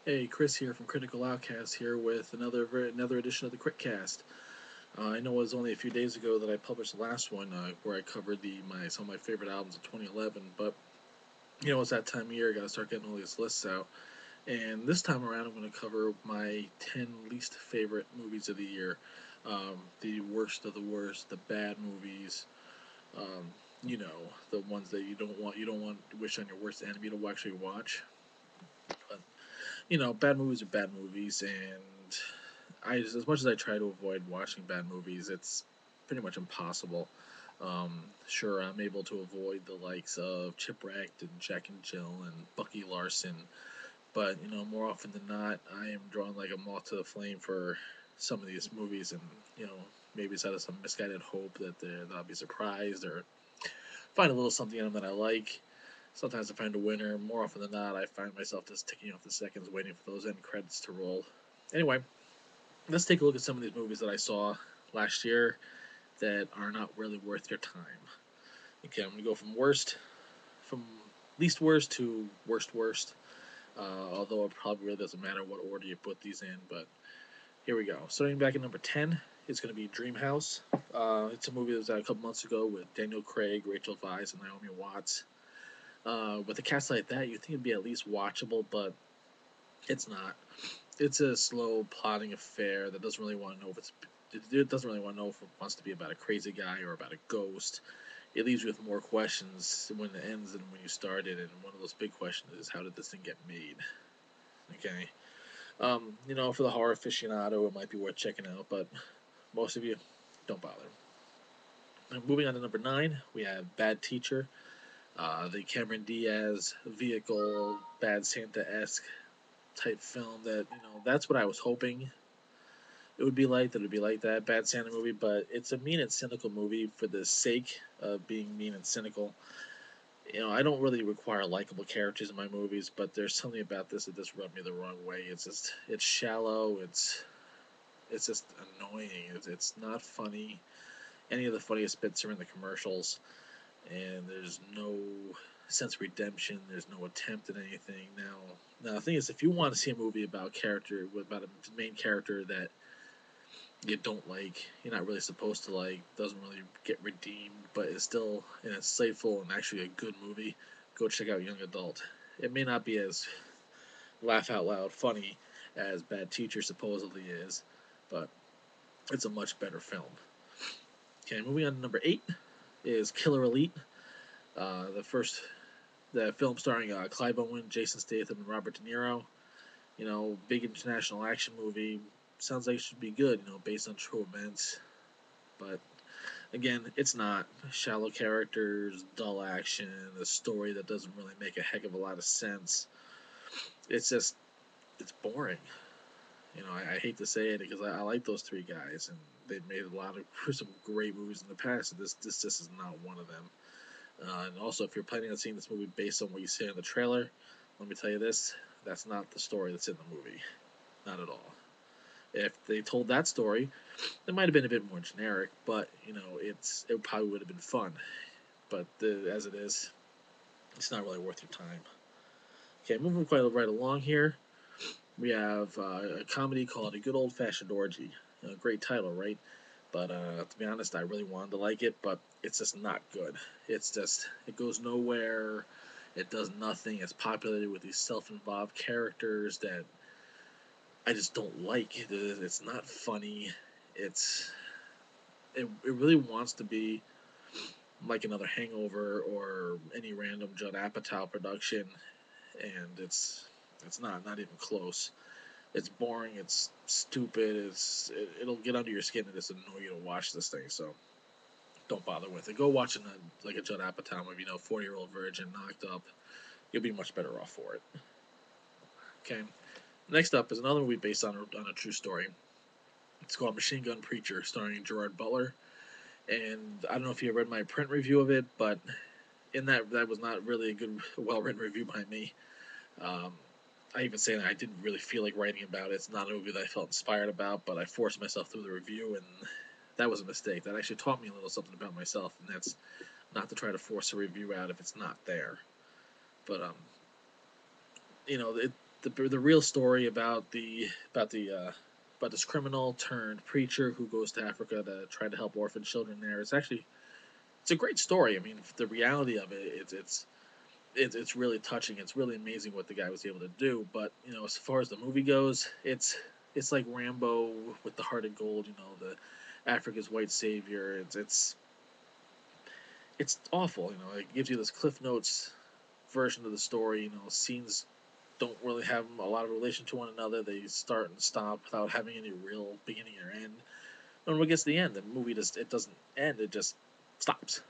Hey, Chris here from Critical Outcast here with another edition of the CritCast. I know it was only a few days ago that I published the last one where I covered some of my favorite albums of 2011, but it's that time of year. I got to start getting all these lists out, and this time around I'm going to cover my 10 least favorite movies of the year, the worst of the worst, the bad movies. Um, the ones that you don't want to wish on your worst enemy to actually watch. But bad movies are bad movies, and as much as I try to avoid watching bad movies, it's pretty much impossible. Sure, I'm able to avoid the likes of Chipwrecked and Jack and Jill and Bucky Larson, but more often than not, I am drawn like a moth to the flame for some of these movies, and maybe it's out of some misguided hope that they'll be surprised or find a little something in them that I like. Sometimes I find a winner. More often than not, I find myself just ticking off the seconds, waiting for those end credits to roll. Anyway, let's take a look at some of these movies that I saw last year that are not really worth your time. Okay, I'm gonna go from least worst to worst worst. Although it probably really doesn't matter what order you put these in, but here we go. Starting back at number 10, it's going to be Dreamhouse. It's a movie that was out a couple months ago with Daniel Craig, Rachel Weisz, and Naomi Watts. With a cast like that, you'd think it'd be at least watchable, but it's not. It's a slow, plodding affair that doesn't really want to know if it doesn't really want to know if it wants to be about a crazy guy or about a ghost. It leaves you with more questions when it ends than when you started, and one of those big questions is how did this thing get made? Okay, for the horror aficionado, it might be worth checking out, but most of you don't bother. And moving on to number 9, we have Bad Teacher, the Cameron Diaz vehicle, Bad Santa esque type film. That's what I was hoping it would be like. That it would be like that Bad Santa movie, but it's a mean and cynical movie for the sake of being mean and cynical. I don't really require likable characters in my movies, but there's something about this that just rubbed me the wrong way. It's shallow. It's just annoying. It's not funny. Any of the funniest bits are in the commercials, and there's no sense of redemption. There's no attempt at anything. Now the thing is, if you want to see a movie about a main character that you don't like, you're not really supposed to like, doesn't really get redeemed, but is still an insightful and actually a good movie, go check out Young Adult. It may not be as laugh out loud funny as Bad Teacher supposedly is, but it's a much better film. Okay, moving on to number 8 is Killer Elite, the film starring Clive Owen, Jason Statham, and Robert De Niro. Big international action movie. Sounds like it should be good. Based on true events, but again, it's not. Shallow characters, dull action, a story that doesn't really make a heck of a lot of sense. It's just, it's boring. I hate to say it because I like those three guys, and they've made a lot of some great movies in the past. And this just is not one of them. And also, if you're planning on seeing this movie based on what you see in the trailer, let me tell you this: that's not the story that's in the movie, not at all. If they told that story, it might have been a bit more generic, but it probably would have been fun. But as it is, it's not really worth your time. Okay, moving quite right along here, we have a comedy called A Good Old Fashioned Orgy. Great title, right? But to be honest, I really wanted to like it, but it's just not good. It goes nowhere. It does nothing. It's populated with these self-involved characters that I just don't like. It's not funny. It's it really wants to be like another Hangover or any random Judd Apatow production, and it's not even close. It's boring. It's stupid. It'll get under your skin and just annoy you to watch this thing. So don't bother with it. Go watch like a Judd Apatow movie. 40-year-old virgin knocked up. You'll be much better off for it. Okay. Next up is another movie based on a true story. It's called Machine Gun Preacher, starring Gerard Butler. And I don't know if you read my print review of it, but in that was not really a good, well written review by me. Um, I even say that I didn't really feel like writing about it. It's not a movie that I felt inspired about, but I forced myself through the review, and that was a mistake. That actually taught me a little something about myself, and that's not to try to force a review out if it's not there. But you know, it, the real story about this criminal turned preacher who goes to Africa to try to help orphan children there. It's a great story. I mean, the reality of it, it's really touching. It's really amazing what the guy was able to do. But as far as the movie goes, it's like Rambo with the heart of gold. The Africa's white savior. It's awful. It gives you this Cliff Notes version of the story. Scenes don't really have a lot of relation to one another. They start and stop without having any real beginning or end. And when it gets to the end, the movie just it doesn't end. It just stops.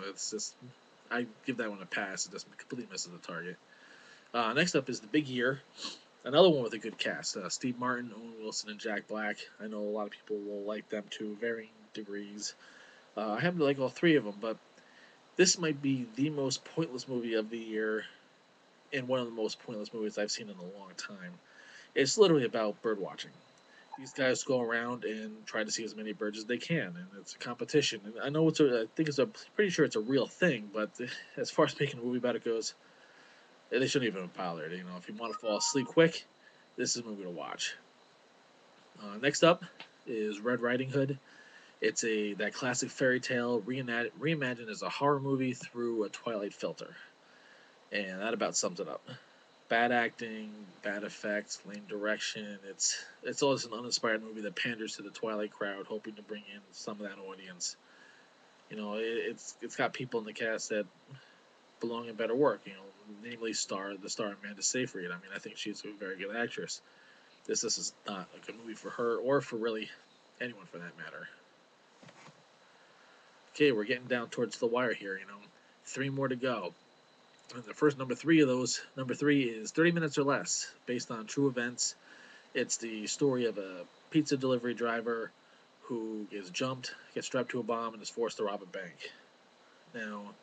It's just I give that one a pass. It just completely misses the target. Next up is The Big Year, another one with a good cast. Steve Martin, Owen Wilson, and Jack Black. I know a lot of people will like them to varying degrees. I happen to like all three of them, but this might be the most pointless movie of the year and one of the most pointless movies I've seen in a long time. It's literally about bird watching. These guys go around and try to see as many birds as they can, and it's a competition. And I know I think pretty sure it's a real thing, but as far as making a movie about it goes, they shouldn't even have bothered. If you want to fall asleep quick, this is a movie to watch. Next up is Red Riding Hood. It's that classic fairy tale reimagined as a horror movie through a Twilight filter, and that about sums it up. Bad acting, bad effects, lame direction. It's always an uninspired movie that panders to the Twilight crowd, hoping to bring in some of that audience. It's got people in the cast that belong in better work. Namely the star Amanda Seyfried. I mean, I think she's a very good actress. This is not a good movie for her or for really anyone for that matter. Okay, we're getting down towards the wire here. Three more to go. And the first number three is 30 Minutes or Less, based on true events. It's the story of a pizza delivery driver who is jumped, gets strapped to a bomb, and is forced to rob a bank. Now,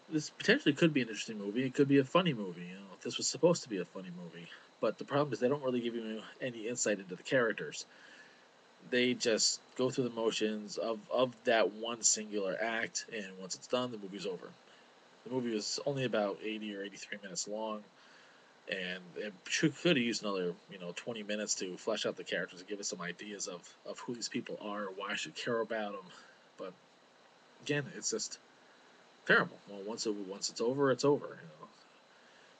this potentially could be an interesting movie. It could be a funny movie. If this was supposed to be a funny movie. But the problem is they don't really give you any insight into the characters. They just go through the motions of that one singular act, and once it's done, the movie's over. The movie was only about 80 or 83 minutes long, and it could have used another 20 minutes to flesh out the characters and give us some ideas of who these people are, why I should care about them. But again, it's just terrible. Well, once it's over, it's over.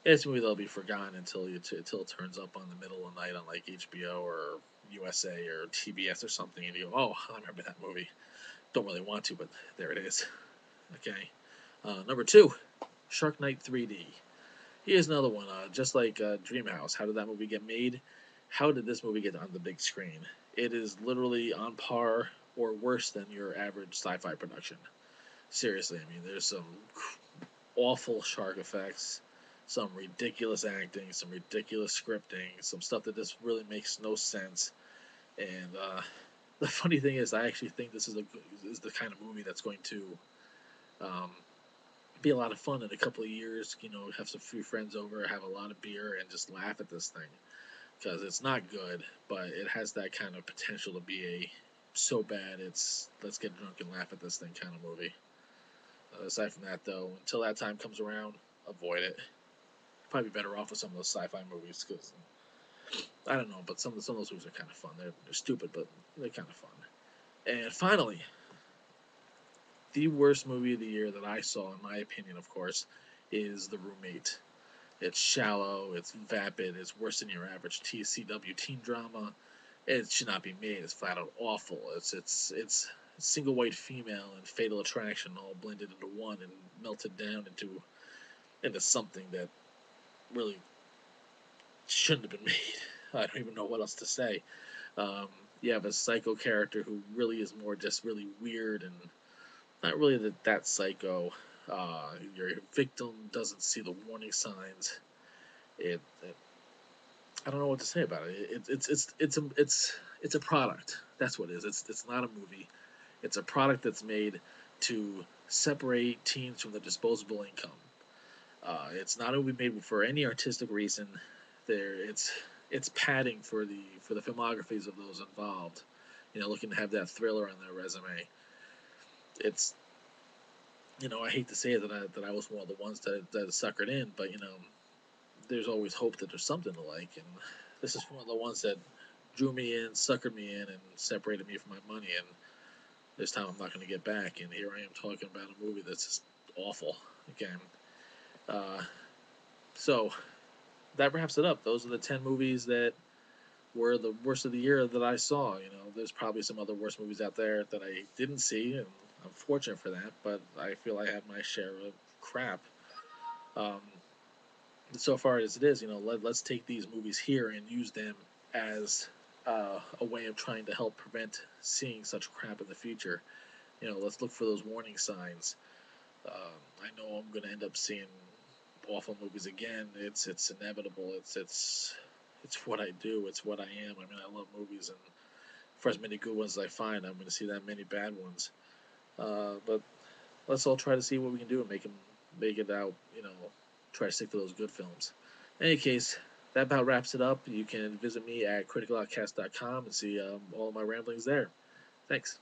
It's a movie that'll be forgotten until it turns up on the middle of the night on like HBO or USA or TBS or something, and you go, oh, I remember that movie. Don't really want to, but there it is. Okay. Number two, Shark Night 3D. Here's another one. Just like Dreamhouse, how did that movie get made? How did this movie get on the big screen? It is literally on par or worse than your average sci-fi production. Seriously, I mean, there's some awful shark effects, some ridiculous acting, some ridiculous scripting, some stuff that just really makes no sense. And the funny thing is, I actually think this is the kind of movie that's going to um, be a lot of fun in a couple of years. Have some few friends over, have a lot of beer, and just laugh at this thing because it's not good, but it has that kind of potential to be a so bad it's let's get drunk and laugh at this thing kind of movie. Aside from that, though, until that time comes around, avoid it. Probably better off with some of those sci-fi movies because I don't know, but some of those movies are kind of fun. They're stupid, but they're kind of fun. And finally, the worst movie of the year that I saw, in my opinion, of course, is The Roommate. It's shallow, it's vapid, it's worse than your average TCW teen drama. It should not be made. It's flat out awful. It's single white female and Fatal Attraction all blended into one and melted down into something that really shouldn't have been made. I don't even know what else to say. Um, you have a psycho character who really is more just really weird and not really that psycho. Your victim doesn't see the warning signs. It I don't know what to say about it. It's a product. That's what it is. It's not a movie. It's a product that's made to separate teens from the disposable income. It's not a movie made for any artistic reason. It's padding for the filmographies of those involved. Looking to have that thriller on their resume. It's I hate to say that I was one of the ones that suckered in, but there's always hope that there's something to like. And this is one of the ones that drew me in, suckered me in, and separated me from my money. And this time I'm not going to get back. And here I am talking about a movie that's just awful again. Uh, so that wraps it up. Those are the 10 movies that were the worst of the year that I saw. You know, there's probably some other worst movies out there that I didn't see, and I'm fortunate for that. But I feel I had my share of crap. Um, so far as it is, let's take these movies here and use them as a way of trying to help prevent seeing such crap in the future. Let's look for those warning signs. I know I'm going to end up seeing awful movies again. It's inevitable. It's what I do. It's what I am. I mean, I love movies, and for as many good ones as I find, I'm going to see that many bad ones. But let's all try to see what we can do and make it out. Try to stick to those good films. In any case, that about wraps it up. You can visit me at critical outcast.com and see all of my ramblings there. Thanks.